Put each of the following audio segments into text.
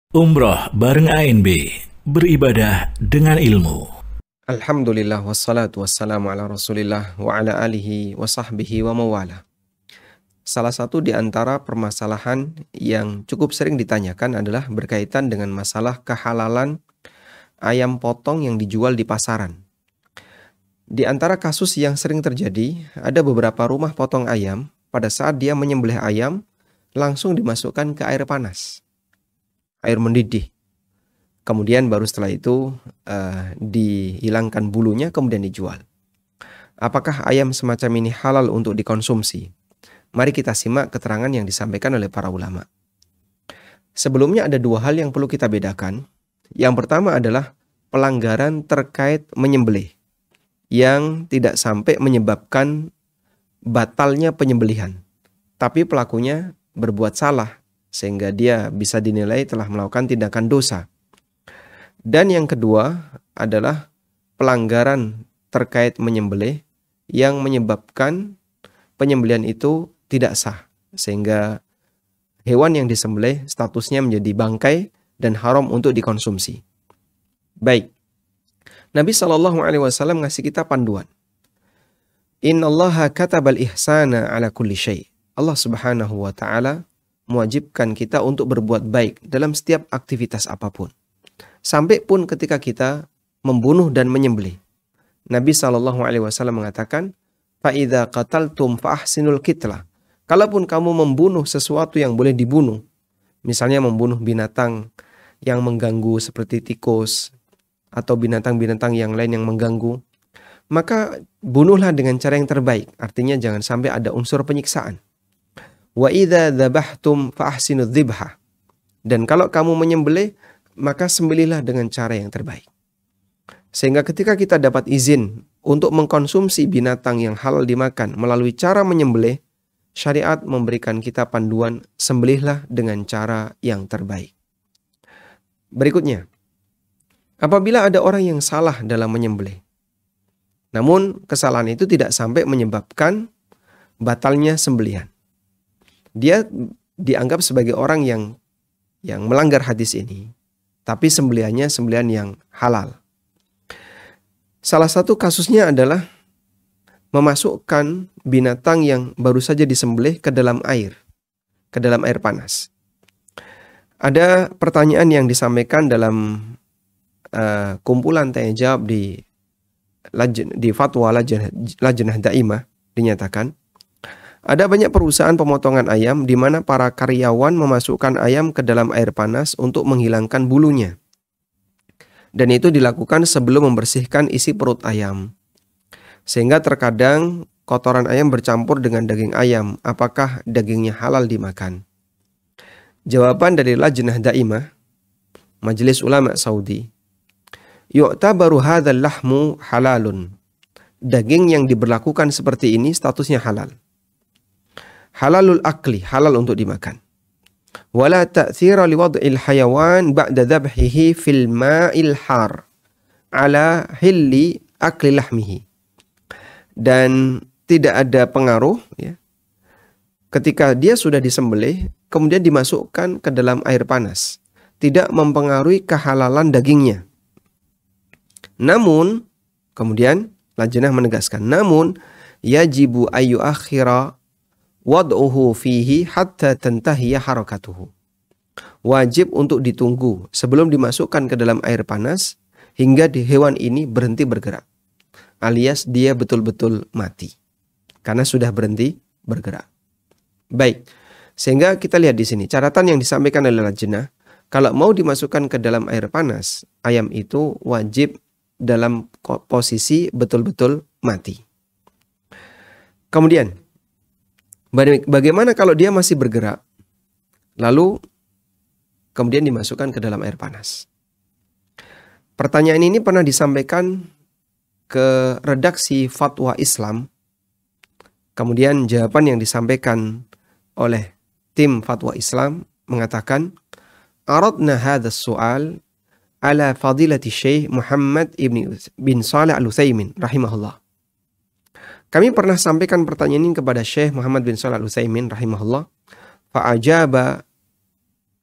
Umroh bareng ANB, beribadah dengan ilmu. Alhamdulillah wassalatu wassalamu ala rasulillah wa ala alihi wa sahbihi wa mawala. Salah satu di antara permasalahan yang cukup sering ditanyakan adalah berkaitan dengan masalah kehalalan ayam potong yang dijual di pasaran. Di antara kasus yang sering terjadi, ada beberapa rumah potong ayam pada saat dia menyembelih ayam langsung dimasukkan ke air panas, air mendidih. Kemudian baru setelah itu dihilangkan bulunya kemudian dijual. Apakah ayam semacam ini halal untuk dikonsumsi? Mari kita simak keterangan yang disampaikan oleh para ulama. Sebelumnya ada dua hal yang perlu kita bedakan. Yang pertama adalah pelanggaran terkait menyembelih yang tidak sampai menyebabkan batalnya penyembelihan. Tapi pelakunya berbuat salah sehingga dia bisa dinilai telah melakukan tindakan dosa. Dan yang kedua adalah pelanggaran terkait menyembelih yang menyebabkan penyembelihan itu tidak sah, sehingga hewan yang disembelih statusnya menjadi bangkai dan haram untuk dikonsumsi. Baik, Nabi SAW ngasih kita panduan. Innallaha katabal ihsana ala kulli syai'. Allah Subhanahu wa Ta'ala mewajibkan kita untuk berbuat baik dalam setiap aktivitas apapun. Sampai pun ketika kita membunuh dan menyembelih. Nabi SAW mengatakan, فَإِذَا قَتَلْتُمْ فَأَحْسِنُوا الْقِتْلَةَ. Kalaupun kamu membunuh sesuatu yang boleh dibunuh, misalnya membunuh binatang yang mengganggu seperti tikus, atau binatang-binatang yang lain yang mengganggu, maka bunuhlah dengan cara yang terbaik. Artinya jangan sampai ada unsur penyiksaan. وَإِذَا ذَبَحْتُمْ فَأَحْسِنُوا الذِّبْحَ. Dan kalau kamu menyembelih, maka sembelihlah dengan cara yang terbaik. Sehingga ketika kita dapat izin untuk mengkonsumsi binatang yang halal dimakan melalui cara menyembelih, syariat memberikan kita panduan sembelihlah dengan cara yang terbaik. Berikutnya, apabila ada orang yang salah dalam menyembelih, namun kesalahan itu tidak sampai menyebabkan batalnya sembelihan, dia dianggap sebagai orang yang melanggar hadis ini, tapi sembelihannya sembelihan yang halal. Salah satu kasusnya adalah memasukkan binatang yang baru saja disembelih ke dalam air panas. Ada pertanyaan yang disampaikan dalam kumpulan tanya jawab di fatwa Lajnah Daimah, dinyatakan ada banyak perusahaan pemotongan ayam di mana para karyawan memasukkan ayam ke dalam air panas untuk menghilangkan bulunya. Dan itu dilakukan sebelum membersihkan isi perut ayam. Sehingga terkadang kotoran ayam bercampur dengan daging ayam. Apakah dagingnya halal dimakan? Jawaban dari Lajnah Daimah, Majelis Ulama Saudi, yu'tabaru hadzal lahmu halalun. Daging yang diberlakukan seperti ini statusnya halal. Halalul akli, halal untuk dimakan. Wala ta'thira liwad'il hayawan ba'da dhabhihi fil ma'il har ala hilli akli lahmihi. Dan tidak ada pengaruh ya, ketika dia sudah disembelih kemudian dimasukkan ke dalam air panas, tidak mempengaruhi kehalalan dagingnya. Namun kemudian Lajnah menegaskan, namun yajibu ayu akhira wad'uhu fihi hatta tantahiya harakatuhu. Wajib untuk ditunggu sebelum dimasukkan ke dalam air panas hingga hewan ini berhenti bergerak, alias dia betul-betul mati karena sudah berhenti bergerak. Baik, sehingga kita lihat di sini catatan yang disampaikan oleh Lajnah, kalau mau dimasukkan ke dalam air panas, ayam itu wajib dalam posisi betul-betul mati. Kemudian bagaimana kalau dia masih bergerak, lalu kemudian dimasukkan ke dalam air panas? Pertanyaan ini pernah disampaikan ke redaksi Fatwa Islam. Kemudian jawaban yang disampaikan oleh tim Fatwa Islam mengatakan, aradna hadzal su'al ala fadilati Syekh Muhammad bin Shalih Al-Utsaimin rahimahullah. Kami pernah sampaikan pertanyaan ini kepada Syekh Muhammad bin Shalih Al-Utsaimin rahimahullah. Fa'ajaba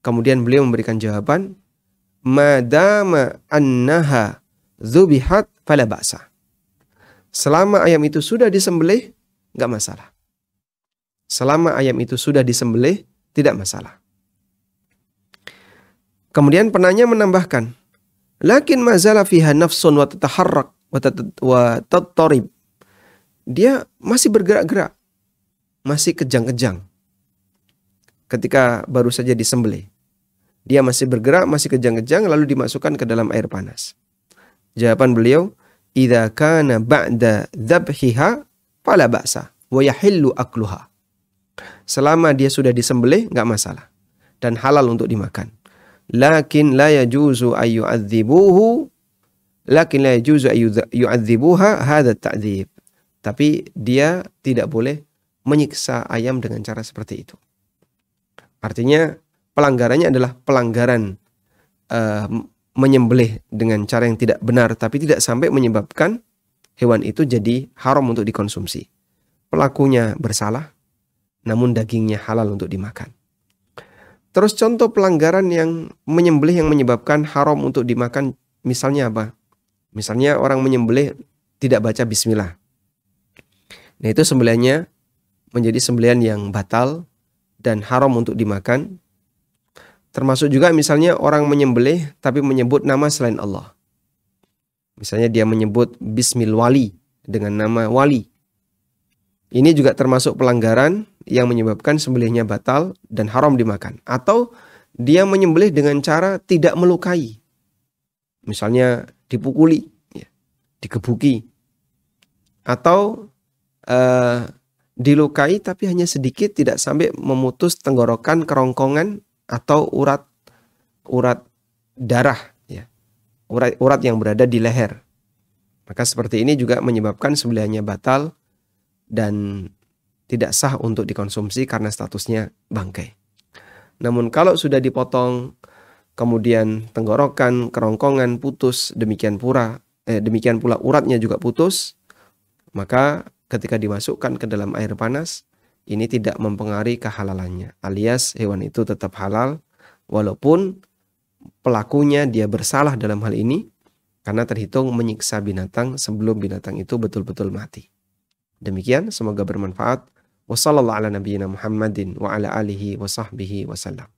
Kemudian beliau memberikan jawaban, madama annaha dzubihat fala ba'sa. Selama ayam itu sudah disembelih, enggak masalah. Selama ayam itu sudah disembelih, tidak masalah. Kemudian penanya menambahkan, lakin mazala fiha nafsun wa tataharrak wa tattarib. Dia masih bergerak-gerak, masih kejang-kejang. Ketika baru saja disembelih, dia masih bergerak, masih kejang-kejang, lalu dimasukkan ke dalam air panas. Jawaban beliau, idza kana ba'da dzabhiha fala ba'sa wa yahillu akluha. Selama dia sudah disembelih, enggak masalah dan halal untuk dimakan. Lakin la yajuzu ay yu'adzibuha hadha ta'dzib. Tapi dia tidak boleh menyiksa ayam dengan cara seperti itu. Artinya pelanggarannya adalah pelanggaran menyembelih dengan cara yang tidak benar, tapi tidak sampai menyebabkan hewan itu jadi haram untuk dikonsumsi. Pelakunya bersalah, namun dagingnya halal untuk dimakan. Terus contoh pelanggaran yang menyembelih yang menyebabkan haram untuk dimakan, misalnya apa? Misalnya orang menyembelih tidak baca bismillah. Nah, itu sembelihannya menjadi sembelihan yang batal dan haram untuk dimakan. Termasuk juga misalnya orang menyembelih tapi menyebut nama selain Allah. Misalnya dia menyebut Bismil Wali dengan nama Wali. Ini juga termasuk pelanggaran yang menyebabkan sembelihnya batal dan haram dimakan. Atau dia menyembelih dengan cara tidak melukai. Misalnya dipukuli, dikebuki. Atau dilukai tapi hanya sedikit, tidak sampai memutus tenggorokan, kerongkongan, atau urat darah, urat yang berada di leher. Maka seperti ini juga menyebabkan sembelihannya batal dan tidak sah untuk dikonsumsi karena statusnya bangkai. Namun kalau sudah dipotong, kemudian tenggorokan, kerongkongan putus, demikian pula uratnya juga putus, maka ketika dimasukkan ke dalam air panas, ini tidak mempengaruhi kehalalannya, alias hewan itu tetap halal walaupun pelakunya dia bersalah dalam hal ini karena terhitung menyiksa binatang sebelum binatang itu betul-betul mati. Demikian, semoga bermanfaat. Wassallallahu ala nabiyyina Muhammadin wa ala alihi wa sahbihi wasallam.